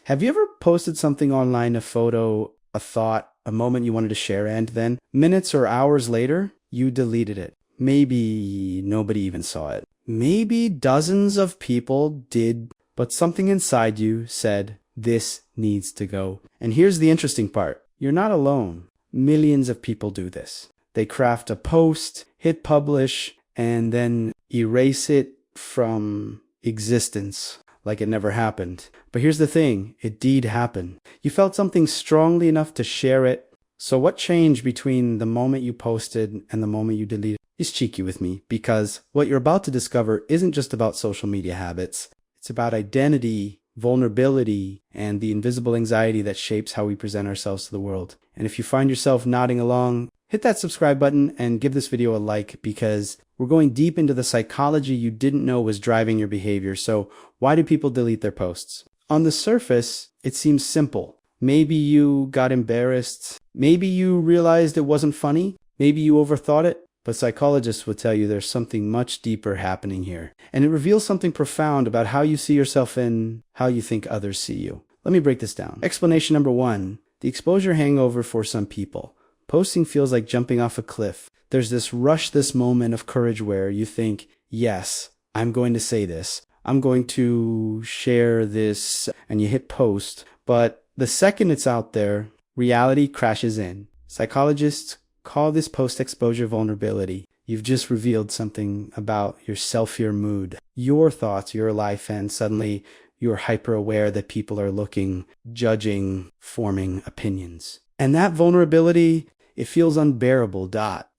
Have you ever posted something online, a photo, a thought, a moment you wanted to share, and then minutes or hours later, you deleted it? Maybe nobody even saw it. Maybe dozens of people did, but something inside you said, this needs to go. And here's the interesting part. You're not alone. Millions of people do this. They craft a post, hit publish, and then erase it from existence like it never happened. But here's the thing, it did happen. You felt something strongly enough to share it. So what changed between the moment you posted and the moment you deleted? Is cheeky with me, because what you're about to discover isn't just about social media habits. It's about identity, vulnerability, and the invisible anxiety that shapes how we present ourselves to the world. And if you find yourself nodding along, hit that subscribe button and give this video a like, because we're going deep into the psychology you didn't know was driving your behavior. So why do people delete their posts? On the surface, it seems simple. Maybe you got embarrassed. Maybe you realized it wasn't funny. Maybe you overthought it. But psychologists will tell you there's something much deeper happening here. And it reveals something profound about how you see yourself and how you think others see you. Let me break this down. Explanation number one, the exposure hangover for some people. Posting feels like jumping off a cliff. There's this rush, this moment of courage where you think, yes, I'm going to say this. I'm going to share this, and you hit post. But the second it's out there, reality crashes in. Psychologists call this post-exposure vulnerability. You've just revealed something about yourself, your mood, your thoughts, your life, and suddenly you're hyper-aware that people are looking, judging, forming opinions. And that vulnerability, it feels unbearable.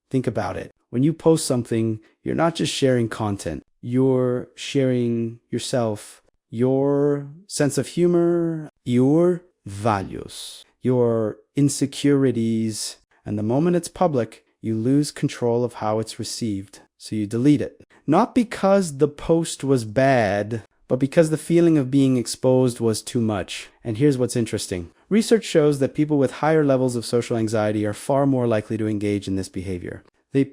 Think about it. When you post something, you're not just sharing content. You're sharing yourself, your sense of humor, your values, your insecurities. And the moment it's public, you lose control of how it's received. So you delete it. Not because the post was bad, but because the feeling of being exposed was too much. And here's what's interesting. Research shows that people with higher levels of social anxiety are far more likely to engage in this behavior. They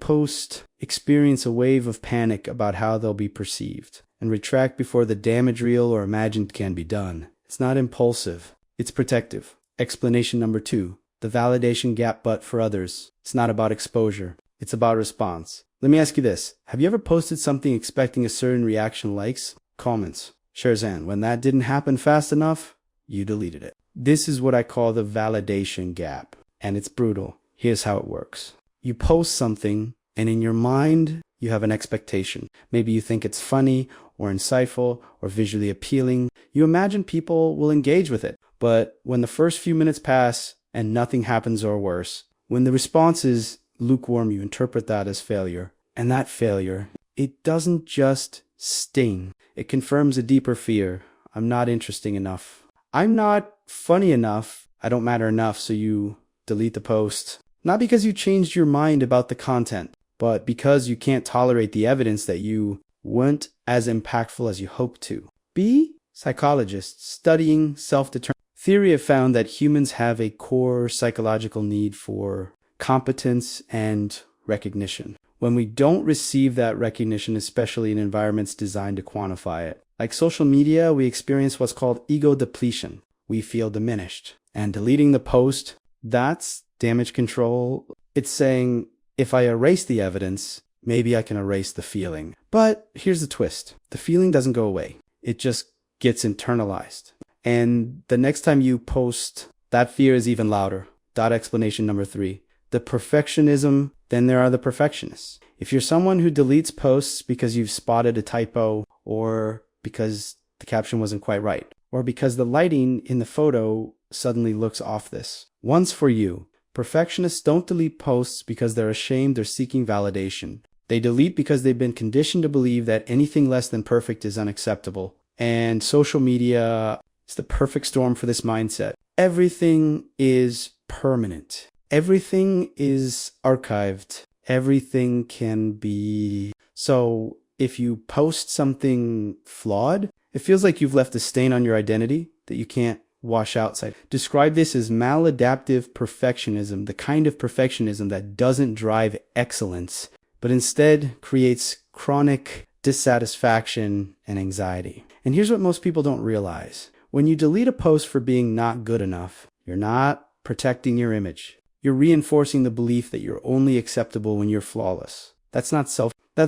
experience a wave of panic about how they'll be perceived, and retract before the damage real or imagined can be done. It's not impulsive. It's protective. Explanation number two. The validation gap but for others. It's not about exposure. It's about response. Let me ask you this. Have you ever posted something expecting a certain reaction, likes, comments? Sharzan, when that didn't happen fast enough, you deleted it. This is what I call the validation gap. And it's brutal. Here's how it works. You post something and in your mind, you have an expectation. Maybe you think it's funny or insightful or visually appealing. You imagine people will engage with it. But when the first few minutes pass, and nothing happens, or worse, when the response is lukewarm, you interpret that as failure. And that failure, it doesn't just sting. It confirms a deeper fear. I'm not interesting enough. I'm not funny enough. I don't matter enough, so you delete the post. Not because you changed your mind about the content, but because you can't tolerate the evidence that you weren't as impactful as you hoped to. B, psychologists studying self-determination. Theory have found that humans have a core psychological need for competence and recognition. When we don't receive that recognition, especially in environments designed to quantify it, like social media, we experience what's called ego depletion. We feel diminished. And deleting the post, that's damage control. It's saying, if I erase the evidence, maybe I can erase the feeling. But here's the twist. The feeling doesn't go away. It just gets internalized. And the next time you post, that fear is even louder. Explanation number three. The perfectionism, then there are the perfectionists. If you're someone who deletes posts because you've spotted a typo, or because the caption wasn't quite right, or because the lighting in the photo suddenly looks off this, one's for you. Perfectionists don't delete posts because they're ashamed or seeking validation. They delete because they've been conditioned to believe that anything less than perfect is unacceptable. And social media, it's the perfect storm for this mindset. Everything is permanent. Everything is archived. Everything can be. So if you post something flawed, it feels like you've left a stain on your identity that you can't wash outside. Describe this as maladaptive perfectionism, the kind of perfectionism that doesn't drive excellence, but instead creates chronic dissatisfaction and anxiety. And here's what most people don't realize. When you delete a post for being not good enough, you're not protecting your image. You're reinforcing the belief that you're only acceptable when you're flawless. That's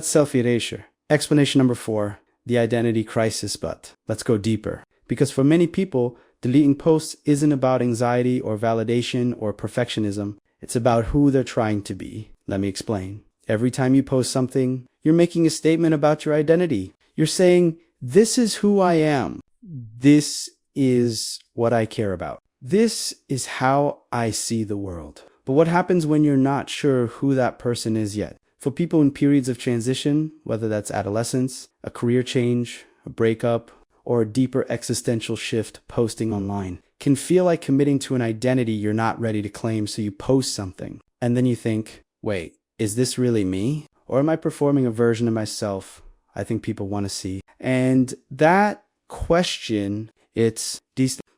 self-erasure. Explanation number 4, the identity crisis, but let's go deeper. Because for many people, deleting posts isn't about anxiety or validation or perfectionism. It's about who they're trying to be. Let me explain. Every time you post something, you're making a statement about your identity. You're saying, this is who I am. This is what I care about. This is how I see the world. But what happens when you're not sure who that person is yet? For people in periods of transition, whether that's adolescence, a career change, a breakup, or a deeper existential shift, posting online can feel like committing to an identity you're not ready to claim, so you post something. And then you think, wait, is this really me? Or am I performing a version of myself I think people want to see? And that question,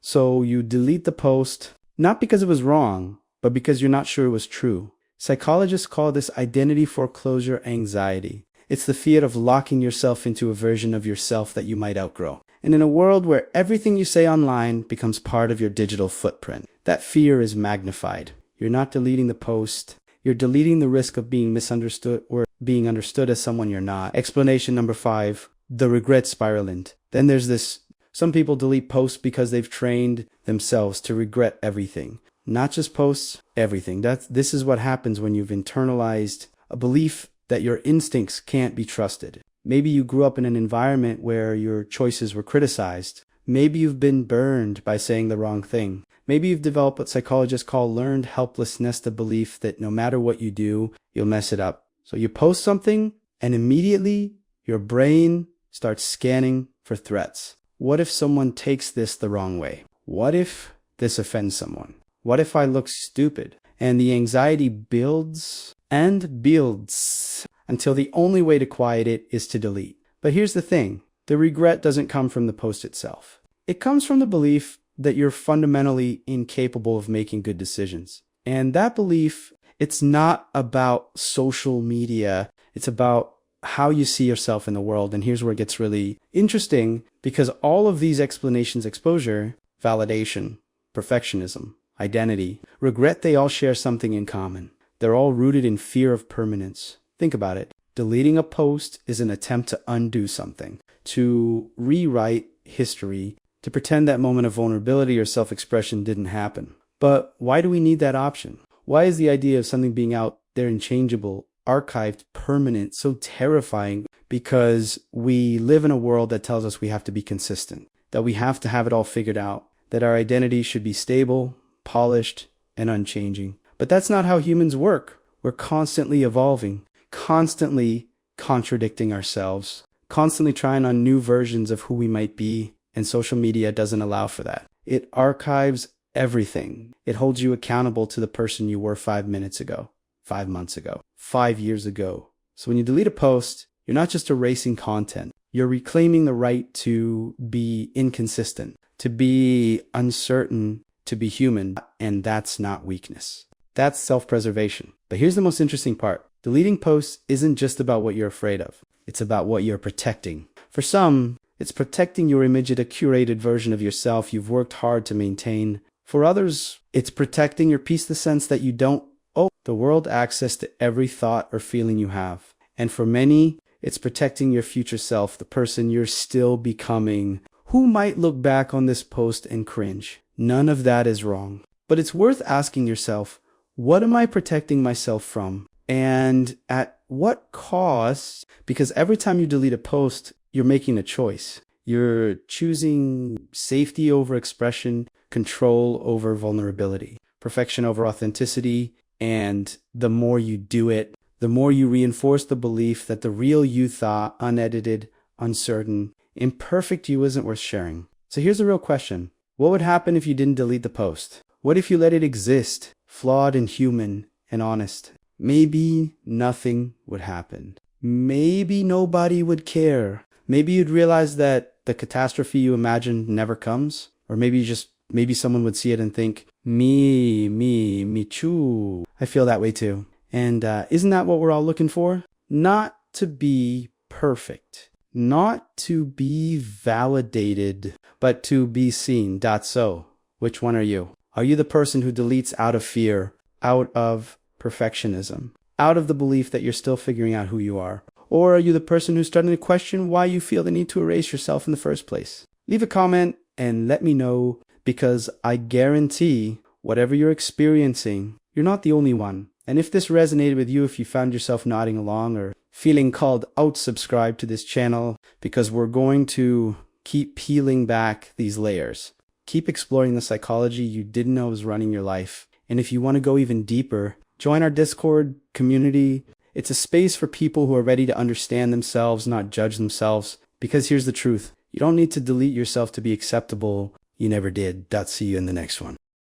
so you delete the post, not because it was wrong, but because you're not sure it was true. Psychologists call this identity foreclosure anxiety. It's the fear of locking yourself into a version of yourself that you might outgrow. And in a world where everything you say online becomes part of your digital footprint, that fear is magnified. You're not deleting the post. You're deleting the risk of being misunderstood or being understood as someone you're not. Explanation number 5, the regret spiraling. Then there's this, some people delete posts because they've trained themselves to regret everything. Not just posts, everything. This is what happens when you've internalized a belief that your instincts can't be trusted. Maybe you grew up in an environment where your choices were criticized. Maybe you've been burned by saying the wrong thing. Maybe you've developed what psychologists call learned helplessness, the belief that no matter what you do, you'll mess it up. So you post something and immediately your brain starts scanning for threats. What if someone takes this the wrong way? What if this offends someone? What if I look stupid? And the anxiety builds and builds until the only way to quiet it is to delete. But here's the thing. The regret doesn't come from the post itself. It comes from the belief that you're fundamentally incapable of making good decisions. And that belief, it's not about social media. It's about how you see yourself in the world. And here's where it gets really interesting, because all of these explanations, exposure, validation, perfectionism, identity, regret, they all share something in common. They're all rooted in fear of permanence. Think about it. Deleting a post is an attempt to undo something, to rewrite history, to pretend that moment of vulnerability or self-expression didn't happen. But why do we need that option? Why is the idea of something being out there unchangeable, archived, permanent, so terrifying? Because we live in a world that tells us we have to be consistent, that we have to have it all figured out, that our identity should be stable, polished, and unchanging. But that's not how humans work. We're constantly evolving, constantly contradicting ourselves, constantly trying on new versions of who we might be, and social media doesn't allow for that. It archives everything. It holds you accountable to the person you were 5 minutes ago, 5 months ago, 5 years ago. So when you delete a post, you're not just erasing content. You're reclaiming the right to be inconsistent, to be uncertain, to be human, and that's not weakness. That's self-preservation. But here's the most interesting part. Deleting posts isn't just about what you're afraid of. It's about what you're protecting. For some, it's protecting your image at a curated version of yourself you've worked hard to maintain. For others, it's protecting your peace, the sense that you don't owe the world access to every thought or feeling you have. And for many, it's protecting your future self, the person you're still becoming, who might look back on this post and cringe. None of that is wrong. But it's worth asking yourself, what am I protecting myself from? And at what cost? Because every time you delete a post, you're making a choice. You're choosing safety over expression, control over vulnerability, perfection over authenticity. And the more you do it, the more you reinforce the belief that the real you thought, unedited, uncertain, imperfect you isn't worth sharing. So here's the real question. What would happen if you didn't delete the post? What if you let it exist, flawed and human and honest? Maybe nothing would happen. Maybe nobody would care. Maybe you'd realize that the catastrophe you imagined never comes. Or maybe someone would see it and think, me too. I feel that way too. And isn't that what we're all looking for? Not to be perfect. Not to be validated, but to be seen. So, which one are you? Are you the person who deletes out of fear, out of perfectionism, out of the belief that you're still figuring out who you are? Or are you the person who's starting to question why you feel the need to erase yourself in the first place? Leave a comment and let me know, because I guarantee whatever you're experiencing, you're not the only one. And if this resonated with you, if you found yourself nodding along or feeling called out, subscribe to this channel, because we're going to keep peeling back these layers. Keep exploring the psychology you didn't know was running your life. And if you want to go even deeper, join our Discord community. It's a space for people who are ready to understand themselves, not judge themselves. Because here's the truth. You don't need to delete yourself to be acceptable. You never did. See you in the next one.